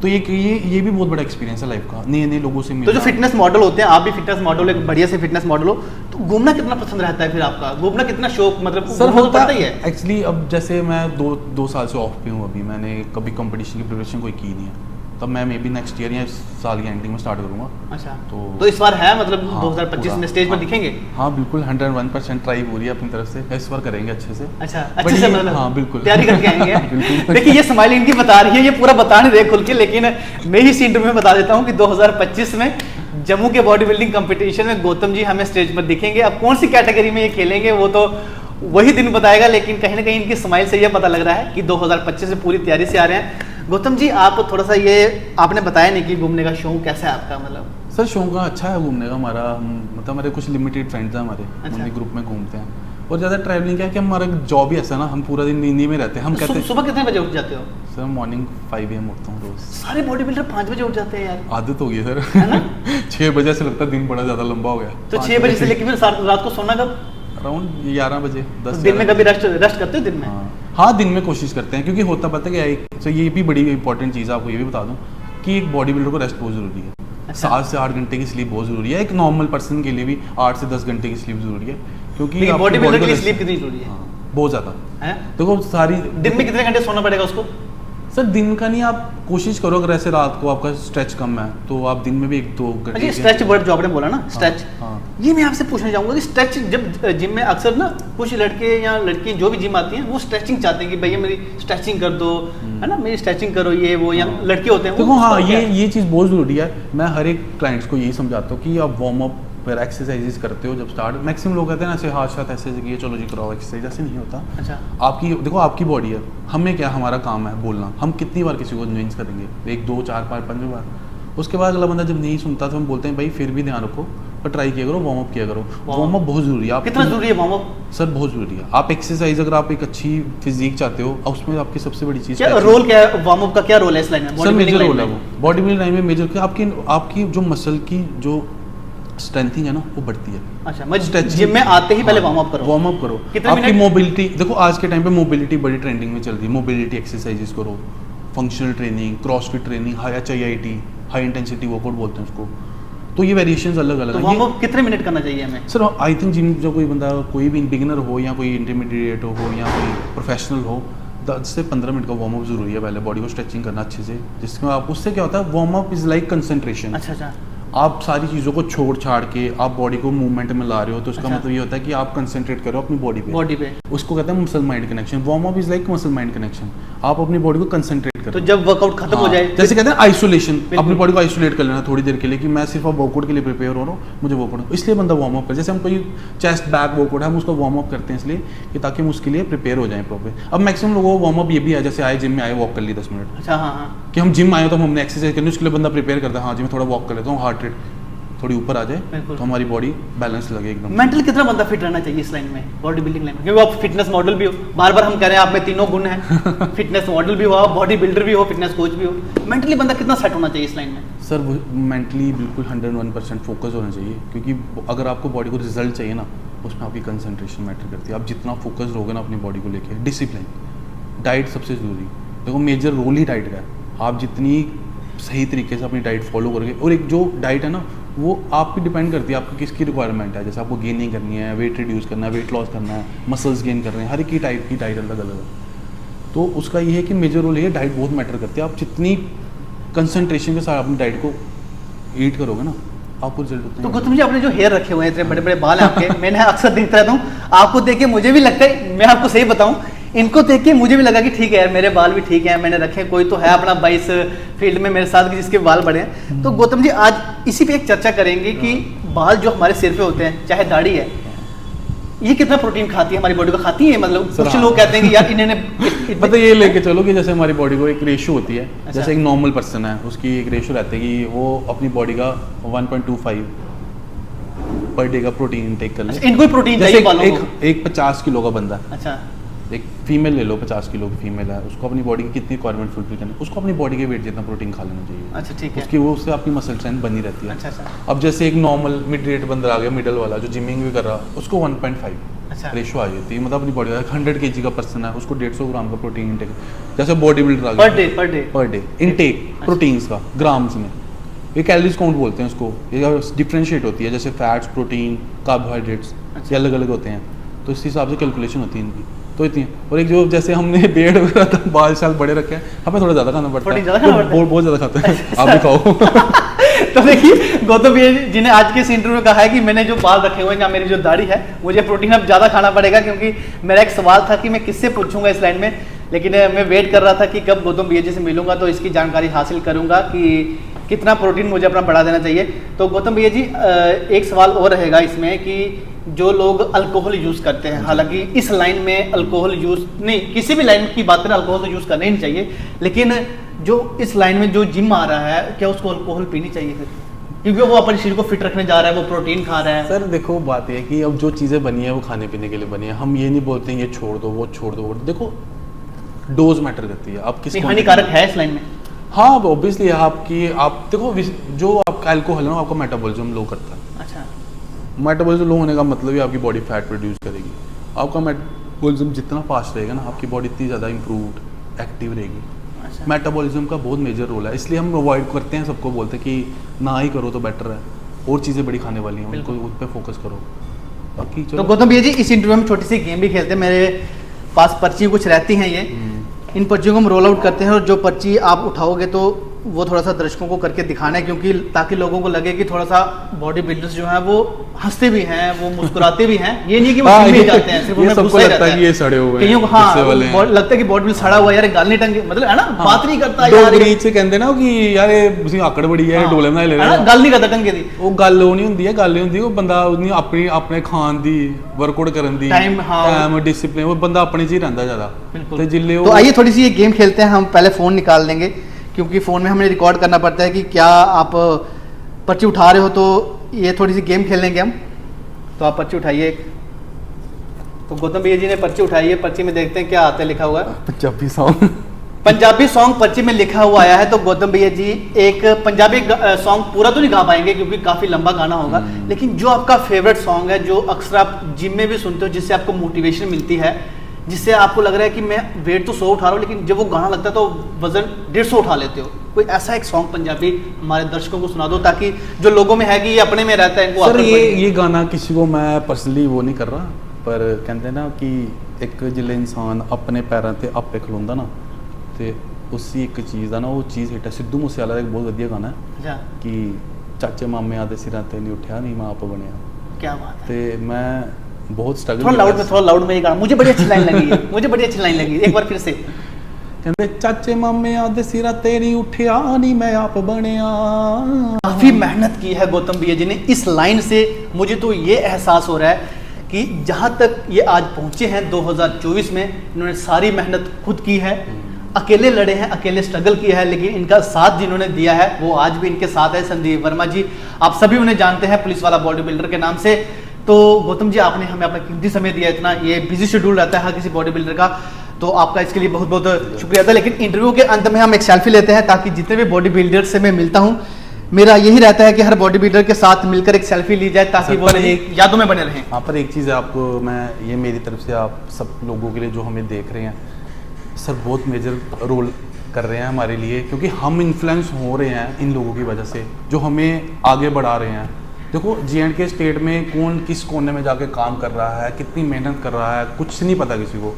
तो ये भी बहुत बड़ा एक्सपीरियंस है लाइफ का, नए लोगों से तो मिलना। जो फिटनेस मॉडल होते हैं, आप भी फिटनेस मॉडल, एक बढ़िया से फिटनेस मॉडल हो, तो घूमना कितना पसंद रहता है फिर आपका? घूमना कितना शौक, मतलब सर घूमना तो होता पड़ता ही है। एक्चुअली अब जैसे मैं दो साल से ऑफ पे हूँ अभी, मैंने कभी कंपटीशन की प्रिपरेशन कोई की नहीं है। तब मैं मे बी नेक्स्ट ईयर या इस साल की एंडिंग में स्टार्ट करूँगा। अच्छा, तो तो इस बार है मतलब हाँ, 2025 में पूरा, स्टेज पर हाँ, दिखेंगे? हाँ बिल्कुल 101% ट्राई हो रही है अपनी तरफ से, इस बार करेंगे अच्छे से। अच्छा, But अच्छे से ये- मतलब हाँ बिल्कुल तैयारी करके आएंगे। बिल्कुल। देखिए ये स्माइल इनकी बता रही है, ये पूरा बता नहीं रहे खुल के, लेकिन मैं ही इंटरव्यू में बता देता हूँ कि 2025 में जम्मू के बॉडी बिल्डिंग कंपटीशन में गौतम जी हमें स्टेज पर दिखेंगे। अब कौन सी कैटेगरी में ये खेलेंगे वो तो वही दिन बताएगा, लेकिन कहीं ना कहीं इनकी स्माइल से ये पता लग रहा है कि 2025 से पूरी तैयारी से आ रहे हैं। गौतम जी आप थोड़ा सा ये आपने बताया नहीं कि घूमने का शौक कैसा है आपका, मतलब सर शौक का अच्छा है घूमने का हमारा, मतलब हमारे कुछ लिमिटेड फ्रेंड्स हैं हमारे, अच्छा। हम ग्रुप में घूमते हैं। और ज़्यादा ट्रैवलिंग क्या है कि हमारा जॉब ही ऐसा है ना, हम पूरा दिन नींद ही में रहते हैं। हम कहते हैं सुबह कितने बजे उठ जाते हो? सर मॉर्निंग 5 AM उठता हूँ रोज। सारे बॉडी बिल्डर 5 बजे उठ जाते हैं यार। आदत हो गई सर, है ना? 6 बजे से लगता है दिन बड़ा ज़्यादा लंबा हो गया। तो 6 बजे से लेकर फिर रात को सोना कब? अराउंड 11 बजे 10। दिन में कभी रेस्ट करते हो दिन में? हाँ दिन में कोशिश करते हैं, क्योंकि होता पता क्या है, तो ये भी बड़ी इंपॉर्टेंट चीज़ है, आपको ये भी बता दूं कि एक बॉडी बिल्डर को रेस्ट बहुत ज़रूरी है। अच्छा। 7 से 8 घंटे की स्लीप बहुत ज़रूरी है, एक नॉर्मल पर्सन के लिए भी 8 से 10 घंटे की स्लीप ज़रूरी है, क्योंकि आपकी बॉडी बिल्डर body के को लिए rest- स्लीप कितनी जरूरी है? हाँ, बहुत ज़्यादा। हैं? देखो सारी दिन में कितने घंटे सोना पड़ेगा उसको? सर दिन का नहीं, आप कोशिश करो, अगर ऐसे रात को आपका स्ट्रेच कम है तो आप दिन में भी 1-2 घंटे। अच्छा, स्ट्रेच वर्ड जो आपने बोला ना, स्ट्रेच, हाँ। ये मैं आपसे पूछना चाहूंगा कि स्ट्रेच जब जिम में अक्सर ना कुछ लड़के या लड़की जो भी जिम आती हैं वो स्ट्रेचिंग चाहते हैं कि भैया मेरी स्ट्रेचिंग कर दो, है ना, मेरी स्ट्रेचिंग करो, ये वो, या हाँ। लड़के होते हैं वो देखो हाँ, उसका क्या है? ये चीज़ बहुत ज़रूरी है। मैं हर एक क्लाइंट्स को यही समझाता हूँ कि आप वार्म अप फिर एक्सरसाइजेस करते हो जब स्टार्ट, मैक्सिमम लोग कहते हैं ना ऐसे हाथ साथ ऐसे किए चलो जी कराओ एक्सरसाइज, ऐसे नहीं होता। अच्छा, आपकी देखो आपकी बॉडी है, हमें क्या, हमारा काम है बोलना, हम कितनी बार किसी को कन्विंस करेंगे, 1 2 4 5 5 बार। उसके बाद अगला बंदा जब नहीं सुनता तो हम बोलते हैं भाई फिर भी ध्यान रखो और ट्राई किया करो, वार्म अप किया करो। वार्म अप बहुत ज़रूरी है। आप कितना जरूरी है वार्म अप? सर बहुत ज़रूरी है। आप एक्सरसाइज, अगर आप एक अच्छी फिजिक चाहते हो, उसमें आपकी सबसे बड़ी चीज़ क्या रोल, क्या है वार्म अप का, क्या रोल है इस लाइन में? Sir body major building role है लाइन वो, में? बॉडी बिल्डिंग लाइन में मेजर आपकी जो मसल की जो स्ट्रेंथिंग है ना वो बढ़ती है। अच्छा, मैं Stretching- जिम में आते ही पहले हाँ, वार्म अप करो। वार्म अप करो। कितने आपकी मिनट? मोबिलिटी देखो, आज के टाइम पे मोबिलिटी बड़ी ट्रेंडिंग में चल रही है। मोबिलिटी एक्सरसाइजेस करो, functional training, CrossFit training, HIIT, high intensity workout बोलते हैं उसको। तो ये वेरिएशंस अलग अलग तो हैं। वार्म अप कितने मिनट करना चाहिए हमें? सर आई थिंक जिम जो कोई बंदा, कोई भी बिगिनर हो या कोई इंटरमीडिएट हो या कोई प्रोफेशनल हो, 10 से 15 मिनट का वार्म अप जरूरी है। पहले बॉडी को स्ट्रेचिंग करना अच्छे से, जिसमें आप, उससे क्या होता है, warm up is like concentration. अच्छा अच्छा, आप सारी चीज़ों को छोड़ छाड़ के आप बॉडी को मूवमेंट में ला रहे हो, तो उसका अच्छा। मतलब ये होता है कि आप कंसंट्रेट करो अपनी बॉडी पे। बॉडी पे। उसको कहते हैं muscle mind connection. Warm up is like muscle mind connection. आप अपनी बॉडी को कंसंट्रेट तो करो। जब वर्कआउट खत्म हो हाँ, जाए, जैसे कहते हैं आइसोलेशन, बिल्कुल। अपनी बॉडी को आइसोलेट कर लेना थोड़ी देर के लिए कि मैं सिर्फ अब वर्कआउट के लिए प्रिपेयर हो रहा हूँ, मुझे वर्कआउट, इसलिए बंदा वार्म अप कर, जैसे हम कोई चेस्ट बैक वर्कआउट है हम उसका वार्म अप करते हैं इसलिए कि ताकि हम उसके लिए प्रिपेयर हो जाएं प्रॉपर। अब मैक्सिमम लोगों को वार्म अप ये भी है, जैसे आए जिम में आए वॉक कर ली 10 मिनट, अच्छा हाँ हाँ, कि हम जिम आए तो हमने एक्सरसाइज करनी, उसके लिए बंदा प्रिपेयर करता है, हाँ जी मैं थोड़ा वॉक कर लेता हूँ, हार्ट रेट थोड़ी ऊपर आ जाए बिल्कुल। तो हमारी बॉडी बैलेंस लगे एकदम। मेंटल कितना बंदा फिट रहना चाहिए इस लाइन में, बॉडी बिल्डिंग लाइन में? क्योंकि आप फिटनेस मॉडल भी हो, बार बार हम कह रहे हैं आप में तीनों गुण हैं। फिटनेस मॉडल भी हो, बॉडी बिल्डर भी हो, फिटनेस कोच भी हो। मेंटली बंदा कितना सेट होना चाहिए इस लाइन में? सर वो मेंटली बिल्कुल 101% फोकस होना चाहिए, क्योंकि अगर आपको बॉडी को रिजल्ट चाहिए ना, उसमें आपकी कंसंट्रेशन मैटर करती है। आप जितना फोकस रहोगे ना अपनी बॉडी को लेके, डिसिप्लिन, डाइट सबसे ज़रूरी, देखो मेजर रोल ही डाइट का है। आप जितनी सही तरीके से अपनी डाइट फॉलो करोगे, और एक जो डाइट है ना वो आप पे डिपेंड करती है आपकी किसकी रिक्वायरमेंट है, जैसे आपको गेनिंग करनी है, वेट रिड्यूस करना है, वेट लॉस करना है, मसल्स गेन कर रहे हैं, हर एक की टाइप की डाइट अलग अलग है। तो उसका ये है कि मेजर रोल ये डाइट बहुत मैटर करती है। आप जितनी कंसंट्रेशन के साथ अपनी डाइट को ईट करोगे ना, आपको रिजल्ट होते तो हैं। गौतम जी आपने जो हेयर रखे हुए हैं, इतने बड़े बड़े बाल हैं आपके, मैंने अक्सर देखता रहता हूँ, आपको देख के मुझे भी लगता है, मैं आपको सही बताऊँ, इनको देख के मुझे भी लगा कि ठीक है यार मेरे बाल भी ठीक है, मैंने रखे, कोई तो है अपना 22 फील्ड में मेरे साथ कि जिसके बाल बड़े हैं। तो गौतम जी आज इसी पे एक चर्चा करेंगे कि बाल जो हमारे सिर पे होते हैं, चाहे दाढ़ी है, ये कितना प्रोटीन खाती है, हमारी बॉडी को खाती है? मतलब सर, कुछ हाँ। लोग कहते हैं कि यार इन्होंने मतलब ये लेके चलो कि जैसे हमारी बॉडी को एक रेशियो होती है, अच्छा। जैसे एक नॉर्मल पर्सन है उसकी एक रेशियो रहती है कि वो अपनी बॉडी का 1.25 पर डे का प्रोटीन इनटेक कर ले। अच्छा, इनको प्रोटीन जैसे चाहिए बालों को? एक 50 किलो का बंदा है, अच्छा, एक फीमेल ले लो, 50 किलो की फीमेल है, उसको अपनी बॉडी की कितनी रिक्वायरमेंट फुलफिल करनी है, उसको अपनी बॉडी के वेट जितना प्रोटीन खा लेना चाहिए। अच्छा ठीक है, उसकी वो उससे आपकी मसल स्ट्रेंथ बनी रहती है। अच्छा अच्छा अब जैसे एक नॉर्मल मिड रेट बंदा आ गया, मिडल वाला जो जिमिंग भी कर रहा, उसको 1.5 अच्छा रेशो आ जाती है। मतलब अपनी बॉडी 100 kg का पर्सन है, उसको 150 ग्राम का प्रोटीन इंटेक, जैसे बॉडी बिल्डर आ पर गया day per day intake proteins का ग्राम्स में, ये कैलोरीज काउंट बोलते हैं उसको। ये डिफ्रेंशिएट होती है, जैसे फैट्स, प्रोटीन, कार्बोहाइड्रेट्स, ये अलग अलग होते हैं, तो इस हिसाब से कैलकुलेशन होती है इनकी। तो इतनी है। और एक जो जैसे हमने बेड वगैरह बाल शाल बड़े रखे हैं, हमें थोड़ा ज़्यादा खाना पड़ता है, बहुत ज़्यादा खाते हैं। आप भी खाओ। तो देखिए गौतम भैया जी ने आज के इस इंटरव्यू में कहा है कि मैंने जो बाल रखे हुए हैं या मेरी जो दाढ़ी है, मुझे प्रोटीन अब ज़्यादा खाना पड़ेगा, क्योंकि मेरा एक सवाल था कि मैं किससे पूछूंगा इस लाइन में, लेकिन मैं वेट कर रहा था कि कब गौतम भैया जी से मिलूंगा तो इसकी जानकारी हासिल करूंगा कि कितना प्रोटीन मुझे अपना बढ़ा देना चाहिए। तो गौतम भैया जी एक सवाल और रहेगा इसमें कि जो लोग अल्कोहल यूज़ करते हैं, हालांकि इस लाइन में अल्कोहल यूज़ नहीं, किसी भी लाइन की बात करें अल्कोहल तो यूज़ करना ही नहीं चाहिए, लेकिन जो इस लाइन में जो जिम आ रहा है, क्या उसको अल्कोहल पीनी चाहिए फिर, क्योंकि वो अपने शरीर को फिट रखने जा रहा है, वो प्रोटीन खा रहा है? सर देखो बात यह है कि अब जो चीज़ें बनी है वो खाने पीने के लिए बनी है, हम ये नहीं बोलते हैं ये छोड़ दो वो छोड़ दो। देखो डोज मैटर करती है, आप किस हानिकारक है इस लाइन में। हाँ ऑब्वियसली आपकी, आप देखो जो आपका अल्कोहल है ना आपका मेटाबॉलिज्म लो करता है। अच्छा, मेटाबॉलिज्म लो होने का मतलब ही आपकी बॉडी फैट प्रोड्यूस करेगी। आपका मेटाबॉलिज्म जितना फास्ट रहेगा ना, आपकी बॉडी इतनी ज़्यादा इंप्रूव्ड एक्टिव रहेगी। अच्छा। मेटाबॉलिज्म का बहुत मेजर रोल है, इसलिए हम अवॉइड करते हैं, सबको बोलते हैं कि ना ही करो तो बेटर है, और चीज़ें बड़ी खाने वाली हैं, उनको उस पर फोकस करो। बाकी तो गौतम भैया जी इस इंटरव्यू में छोटी सी गेम भी खेलते हैं, मेरे पास पर्ची कुछ रहती हैं, ये इन पर्चियों को हम रोल आउट करते हैं, और जो पर्ची आप उठाओगे तो वो थोड़ा सा दर्शकों को करके दिखाना है, क्योंकि ताकि लोगों को लगे कि थोड़ा सा बॉडी बिल्डर्स जो हैं वो हंसते भी हैं, वो मुस्कुराते भी हैं, ये नहीं कि वो जिम में जाते हैं सिर्फ, उन्हें गुस्सा ही रहता है ये सड़े हुए कईयों को। हाँ लगता है कि बॉडी बिल्डर सड़ा हुआ यार, गाल नहीं टंगे, मतलब है ना, बात नहीं करता यार, डोगरी से कहते ना कि यार ये आकड़ बड़ी है, डोले बना ले रहा है, गल नहीं करता टंगे दी, वो गल नहीं ਹੁੰਦੀ है, गल नहीं ਹੁੰਦੀ, वो बंदा अपनी अपने खान दी वर्कआउट करन दी टाइम डिसिप्लिन, वो बंदा अपने च ही रहंदा ज्यादा। तो जिले तो आइए थोड़ी सी ये गेम खेलते हैं, हम पहले फोन निकाल लेंगे, क्योंकि फ़ोन में हमें रिकॉर्ड करना पड़ता है कि क्या आप पर्ची उठा रहे हो, तो ये थोड़ी सी गेम खेल लेंगे हम। तो आप पर्ची उठाइए। तो गौतम भैया जी ने पर्ची उठाई है, पर्ची में देखते हैं क्या आता है, लिखा हुआ है पंजाबी सॉन्ग। पंजाबी सॉन्ग पर्ची में लिखा हुआ आया है। तो गौतम भैया जी एक पंजाबी सॉन्ग पूरा तो नहीं गा पाएंगे क्योंकि काफ़ी लंबा गाना होगा, लेकिन जो आपका फेवरेट सॉन्ग है, जो अक्सर आप जिम में भी सुनते हो, जिससे आपको मोटिवेशन मिलती है, जिससे आपको लग रहा है कि मैं वेट तो 100 उठा रहा हूँ, लेकिन जब वो गाना लगता है तो वजन 150 उठा लेते हो, कोई ऐसा एक सॉन्ग पंजाबी हमारे दर्शकों को सुना दो, ताकि जो लोगों में है कि ये अपने में रहता है इनको। सर ये गाना किसी को मैं पर्सनली वो नहीं कर रहा, पर कहते ना कि एक जिले इंसान अपने पैरों ते आपे खलोंदा ना, ते उसी एक चीज़ का ना वो चीज़ हिट है। सिद्धू मूसेवाला का एक बहुत वधिया गाना है कि चाचे मामे आदे सिरां ते नहीं उठ्या नहीं मां आप बनिया। क्या बात है। ते मैं बहुत स्ट्रगल, थोड़ा लाउड में ये गाना, मुझे बड़ी अच्छी लाइन लगी है, मुझे बड़ी अच्छी लाइन लगी है, एक बार फिर से। कहते चाचे मामे आदे सिरा तेरी उठिया नहीं मैं आप बनिया। काफी मेहनत की है गौतम भैया जी ने इस लाइन से, मुझे तो ये एहसास हो रहा है कि जहाँ तक ये आज पहुँचे हैं 2024 में, इन्होंने सारी मेहनत खुद की है, अकेले लड़े हैं, अकेले स्ट्रगल किया है, लेकिन इनका साथ जिन्होंने दिया है वो आज भी इनके साथ है। संदीप वर्मा जी, आप सभी उन्हें जानते हैं पुलिस वाला बॉडी बिल्डर के नाम से। तो गौतम जी आपने हमें अपना कीमती समय दिया, इतना ये बिजी शेड्यूल रहता है हर किसी बॉडी बिल्डर का, तो आपका इसके लिए बहुत बहुत शुक्रिया था। लेकिन इंटरव्यू के अंत में हम एक सेल्फी लेते हैं, ताकि जितने भी बॉडी बिल्डर से मैं मिलता हूँ, मेरा यही रहता है कि हर बॉडी बिल्डर के साथ मिलकर एक सेल्फी ली जाए, ताकि वो यादों में बने रहें। हाँ, पर एक चीज़ है आपको मैं, ये मेरी तरफ से आप सब लोगों के लिए जो हमें देख रहे हैं, सर बहुत मेजर रोल कर रहे हैं हमारे लिए, क्योंकि हम इन्फ्लुएंस हो रहे हैं इन लोगों की वजह से जो हमें आगे बढ़ा रहे हैं। देखो J&K स्टेट में कौन किस कोने में जाके काम कर रहा है, कितनी मेहनत कर रहा है, कुछ नहीं पता किसी को।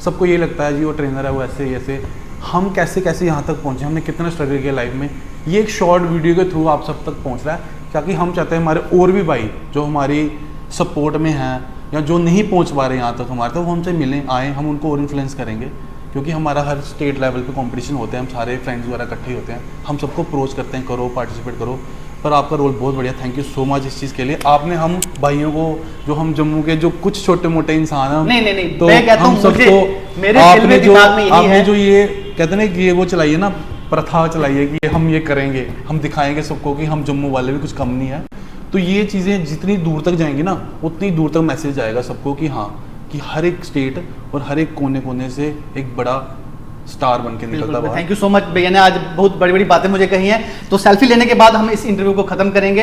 सबको ये लगता है जी वो ट्रेनर है, वो ऐसे ऐसे। हम कैसे कैसे यहाँ तक पहुँचे, हमने कितना स्ट्रगल किया लाइफ में, ये एक शॉर्ट वीडियो के थ्रू आप सब तक पहुँच रहा है, ताकि हम चाहते हैं हमारे और भी भाई जो हमारी सपोर्ट में हैं या जो नहीं पहुँच पा रहे यहाँ तक हमारे, तो वो हमसे मिलें, आएँ, हम उनको और इन्फ्लुएंस करेंगे। क्योंकि हमारा हर स्टेट लेवल पे कंपटीशन होते हैं, हम सारे फ्रेंड्स वगैरह इकट्ठे होते हैं, हम सबको अप्रोच करते हैं, करो पार्टिसिपेट करो। पर आपका रोल बहुत बढ़िया, थैंक यू सो मच इस चीज़ के लिए। आपने हम भाइयों को, जो हम जम्मू के जो कुछ छोटे मोटे इंसान हैं, नहीं, तो मैं कहता हम हूं, सबको मेरे आपने जो आपने जो ये कहते हैं कि ये वो चलाई है ना, प्रथा चलाई है कि हम ये करेंगे, हम दिखाएंगे सबको कि हम जम्मू वाले भी कुछ कम नहीं है। तो ये चीज़ें जितनी दूर तक जाएंगी ना, उतनी दूर तक मैसेज जाएगा सबको कि हाँ, कि हर एक स्टेट और हर एक कोने कोने से एक बड़ा स्टार बन के निकलता है। थैंक यू सो मच भैया ने आज बहुत बड़ी बड़ी बातें मुझे कही हैं। तो सेल्फी लेने के बाद हम इस इंटरव्यू को खत्म करेंगे।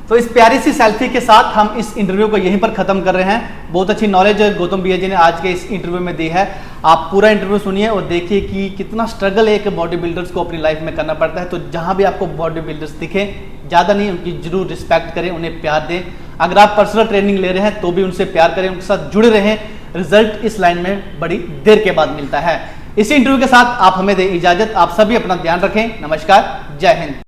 तो इस प्यारी सी सेल्फी के साथ हम इस इंटरव्यू को यहीं पर खत्म कर रहे हैं। बहुत अच्छी नॉलेज गौतम भैया जी ने आज के इस इंटरव्यू में दी है। आप पूरा इंटरव्यू सुनिए और देखिए कि कितना स्ट्रगल एक बॉडी बिल्डर्स को अपनी लाइफ में करना पड़ता है। तो जहां भी आपको बॉडी बिल्डर्स दिखे, ज़्यादा नहीं, उनकी जरूर रिस्पेक्ट करें, उन्हें प्यार दें। अगर आप पर्सनल ट्रेनिंग ले रहे हैं तो भी उनसे प्यार करें, उनके साथ जुड़े रहें। रिजल्ट इस लाइन में बड़ी देर के बाद मिलता है। इसी इंटरव्यू के साथ आप हमें दें इजाजत। आप सभी अपना ध्यान रखें। नमस्कार, जय हिंद।